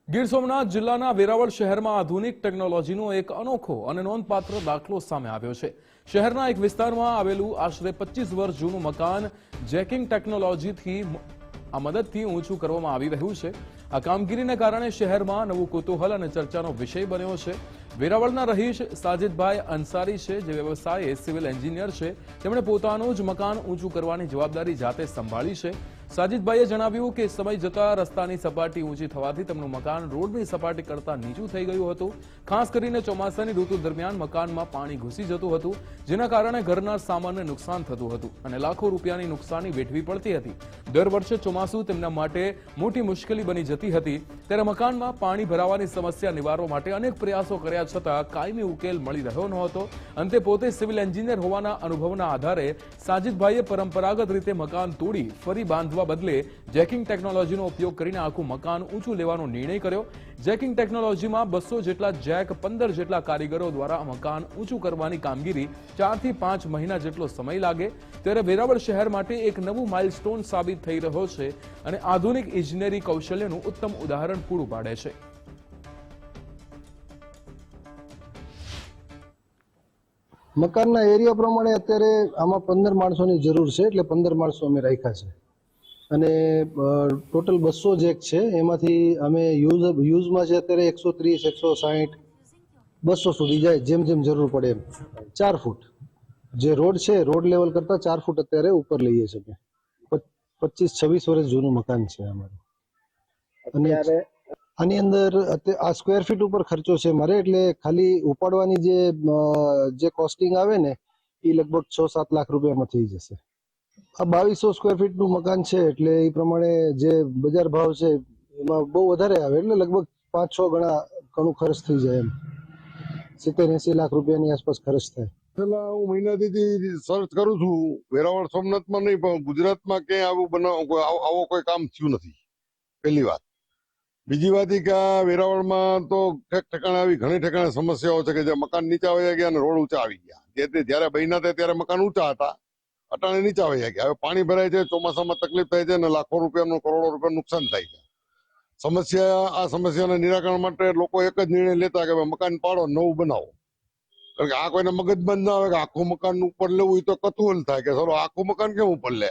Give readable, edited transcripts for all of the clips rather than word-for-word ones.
ગીર સોમનાથ જિલ્લાના વેરાવળ શહેરમાં આધુનિક ટેકનોલોજીનો એક અનોખો અને નોંધપાત્ર દાખલો સામે આવ્યો છે। શહેરના એક વિસ્તારમાં આવેલું આશરે 25 વર્ષ જૂનું મકાન જેકિંગ ટેકનોલોજીથી મદદથી ઊંચું કરવામાં આવી રહ્યું છે। આ કામગીરીને કારણે શહેરમાં નવું કુતૂહલ અને ચર્ચાનો વિષય બન્યો છે। વેરાવળના રહીશ સાજિદભાઈ અંસારી છે, જે વ્યવસાયે સિવિલ એન્જિનિયર છે। તેમણે પોતાનું જ મકાન ઊંચું કરવાની જવાબદારી જાતે સંભાળી છે। સાજિદભાઈએ જણાવ્યું કે સમય જતા રસ્તાની સપાટી ઊંચી થવાથી તેમનું મકાન રોડની સપાટી કરતાં નીચું થઈ ગયું હતું। ખાસ કરીને ચોમાસાની ઋતુ દરમિયાન મકાનમાં પાણી ઘૂસી જતું હતું, જેના કારણે ઘરના સામાનને નુકસાન થતું હતું અને લાખો રૂપિયાની નુકસાની વેઠવી પડતી હતી। દર વર્ષે ચોમાસું તેમના માટે મોટી મુશ્કેલી બની જતી હતી, ત્યારે મકાનમાં પાણી ભરાવાની સમસ્યા નિવારવા માટે અનેક પ્રયાસો કર્યા છતાં કાયમી ઉકેલ મળી રહ્યો નહોતો। અંતે પોતે સિવિલ એન્જિનિયર હોવાના અનુભવના આધારે સાજિદભાઈએ પરંપરાગત રીતે મકાન તોડી ફરી બાંધવા બદલે જેકિંગ ટેકનોલોજીનો ઉપયોગ કરીને આખું મકાન ઊંચું લેવાનો નિર્ણય કર્યો। જેકિંગ ટેકનોલોજીમાં 200 જેટલા જેક, 15 જેટલા કારીગરો દ્વારા મકાન ઊંચું કરવાની કામગીરી 4 થી 5 મહિના જેટલો સમય લાગે, ત્યારે વેરાવળ શહેર માટે એક નવું માઇલસ્ટોન સાબિત થઈ રહ્યો છે અને આધુનિક ઇજનેરી કૌશલ્યનું ઉત્તમ ઉદાહરણ પૂરું પાડે છે। મકાનના એરિયા પ્રમાણે અત્યારે આમાં 15 માણસોની જરૂર છે, એટલે 15 માણસો અમે રાખ્યા છે અને ટોટલ 200 જેક છે। એમાંથી અમે યુઝમાં છે અત્યારે 130, 160, 200 સુધી જાય, જેમ જેમ જરૂર પડે એમ। 4 ફૂટ જે રોડ છે, રોડ લેવલ કરતાં 4 ફૂટ અત્યારે ઉપર લઈએ છીએ। 25-26 વર્ષ જૂનું મકાન છે અમારું। અને આની અંદર આ સ્ક્વેર ફીટ ઉપર ખર્ચો છે મારે, એટલે ખાલી ઉપાડવાની જે કોસ્ટિંગ આવે ને એ લગભગ 6-7 લાખ રૂપિયામાં થઈ જશે। આ 2200 સ્ક્વેર ફીટનું મકાન છે, એટલે એ પ્રમાણે જે બજાર ભાવ છે એમાં બહુ વધારે આવે, એટલે લગભગ 5-6 ઘણું ખર્ચ થઈ જાય એમ। 70-80 લાખ રૂપિયાની આસપાસ ખર્ચ થાય। છેલ્લા હું મહિનાથી સર્ચ કરું છું, વેરાવળ સોમનાથમાં નહીં પણ ગુજરાતમાં ક્યાંય આવો કોઈ કામ થયું નથી, પહેલી વાત। બીજી વાત એ કે આ વેરાવળમાં તો ઠેકાણે આવી ઘણી ઠેકાણે સમસ્યાઓ છે કે જે મકાન નીચા વયા ગયા અને રોડ ઊંચા આવી ગયા। જ્યારે બન્યા હતા ત્યારે મકાન ઊંચા હતા, અટાણે નીચા વયા ગયા। હવે પાણી ભરાય છે, ચોમાસામાં તકલીફ થાય છે અને લાખો રૂપિયાનું, કરોડો રૂપિયાનું નુકસાન થાય છે। આ સમસ્યાના નિરાકરણ માટે લોકો એક જ નિર્ણય લેતા કે મકાન પાડો, નવું બનાવો। કારણ કે આ કોઈને મગજમાં ના આવે કે આખું મકાન ઉપર લેવું, એ તો કતુલ થાય કે ચલો આખું મકાન કેમ ઉપર લે,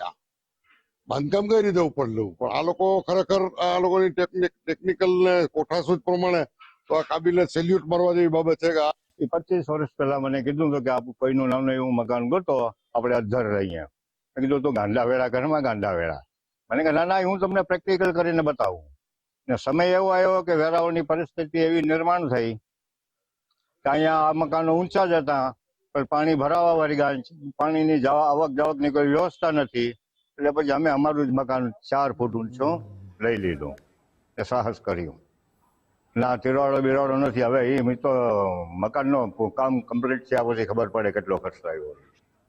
બાંધકામ કઈ રીતે ઉપર લેવું। પણ આ લોકો ખરેખર આ લોકોની ટેકનિકલ ને કોઠાસૂઝ પ્રમાણે તો આ કાબિલે સેલ્યુટ મારવા જેવી બાબત છે કે 25 વર્ષ પહેલા મને કીધું હતું કે આપ કોઈનું નામ એવું મકાન ગોતો, આપણે અધર રહીએ। મેં કીધું તો ગાંડા વેળા ઘરમાં ગાંડા વેળા। મને કે ના હું તમને પ્રેક્ટિકલ કરીને બતાવું। ને સમય એવો આવ્યો કે વેરાવળની પરિસ્થિતિ એવી નિર્માણ થઈ કે અહીંયા આ મકાનો ઊંચા જ હતા, પણ પાણી ભરાવા વાળી પાણીની આવક જાવકની કોઈ વ્યવસ્થા નથી, એટલે પછી અમે અમારું જ મકાન 4 ફૂટ ઊંચું લઈ લીધું, એ સાહસ કર્યું। ના તિરાડો બિરાડો નથી। હવે એ તો મકાનનો કામ કમ્પ્લીટ થયા પછી ખબર પડે કેટલો ખર્ચ આવ્યો।